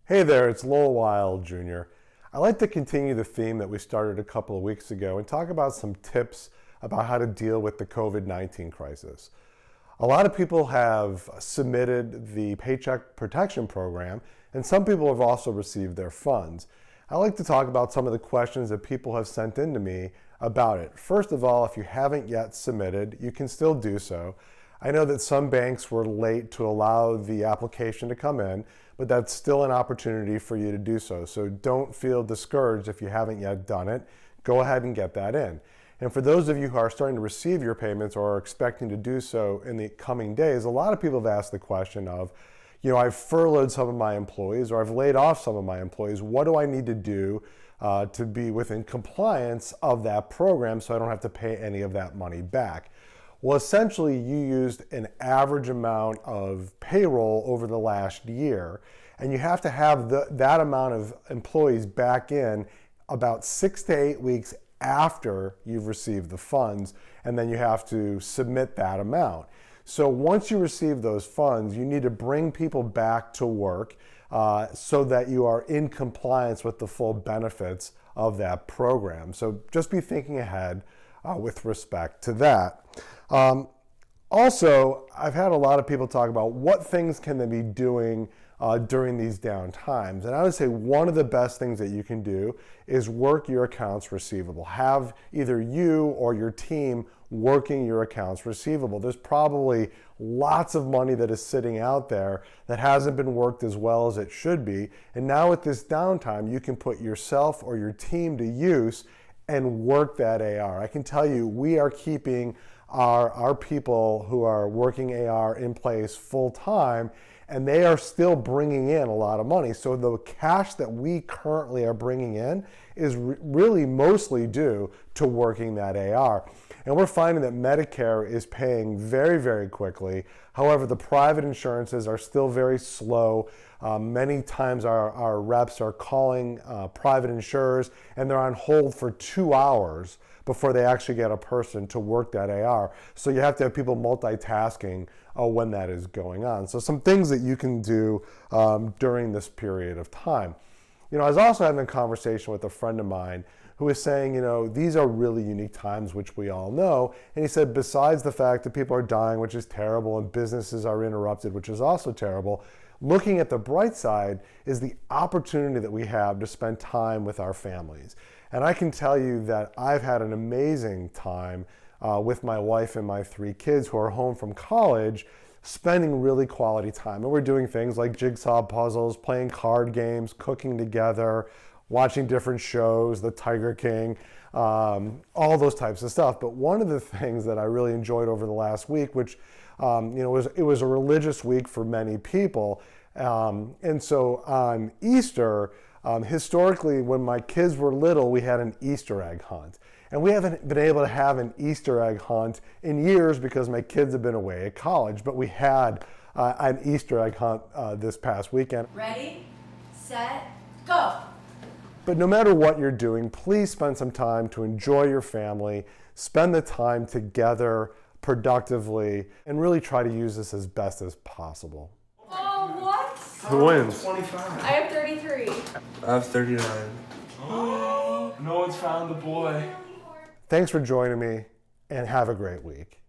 Hey there, it's Lowell Wild Jr. I'd like to continue the theme that we started a couple of weeks ago and talk about some tips about how to deal with the COVID-19 crisis. A lot of people have submitted the Paycheck Protection Program, and some people have also received their funds. I'd like to talk about some of the questions that people have sent in to me about it. First of all, if you haven't yet submitted, you can still do so. I know that some banks were late to allow the application to come in, but that's still an opportunity for you to do so. So don't feel discouraged if you haven't yet done it. Go ahead and get that in. And for those of you who are starting to receive your payments or are expecting to do so in the coming days, a lot of people have asked the question of, I've furloughed some of my employees or I've laid off some of my employees. What do I need to do to be within compliance of that program so I don't have to pay any of that money back? Well, essentially, you used an average amount of payroll over the last year, and you have to have that amount of employees back in about 6 to 8 weeks after you've received the funds, and then you have to submit that amount. So once you receive those funds, you need to bring people back to work so that you are in compliance with the full benefits of that program. So just be thinking ahead with respect to that. Also, I've had a lot of people talk about what things can they be doing during these down times. And I would say one of the best things that you can do is work your accounts receivable. Have either you or your team working your accounts receivable. There's probably lots of money that is sitting out there that hasn't been worked as well as it should be. And now with this downtime, you can put yourself or your team to use and work that AR. I can tell you, we are keeping our people who are working AR in place full time, and they are still bringing in a lot of money. So the cash that we currently are bringing in is really mostly due to working that AR. And we're finding that Medicare is paying very, very quickly. However, the private insurances are still very slow. Many times our reps are calling private insurers and they're on hold for 2 hours before they actually get a person to work that AR. So you have to have people multitasking when that is going on. So some things that you can do during this period of time. I was also having a conversation with a friend of mine who was saying, these are really unique times, which we all know. And he said, besides the fact that people are dying, which is terrible, and businesses are interrupted, which is also terrible, looking at the bright side is the opportunity that we have to spend time with our families. And I can tell you that I've had an amazing time with my wife and my 3 kids who are home from college, spending really quality time. And we're doing things like jigsaw puzzles, playing card games, cooking together, watching different shows, The Tiger King, all those types of stuff. But one of the things that I really enjoyed over the last week, which it was a religious week for many people. And so on Easter, historically, when my kids were little, we had an Easter egg hunt. And we haven't been able to have an Easter egg hunt in years because my kids have been away at college. But we had an Easter egg hunt this past weekend. Ready, set, go. But no matter what you're doing, please spend some time to enjoy your family, spend the time together productively, and really try to use this as best as possible. Oh, what? Who wins? 25. I have 33. I have 39. No one's found the boy. Thanks for joining me, and have a great week.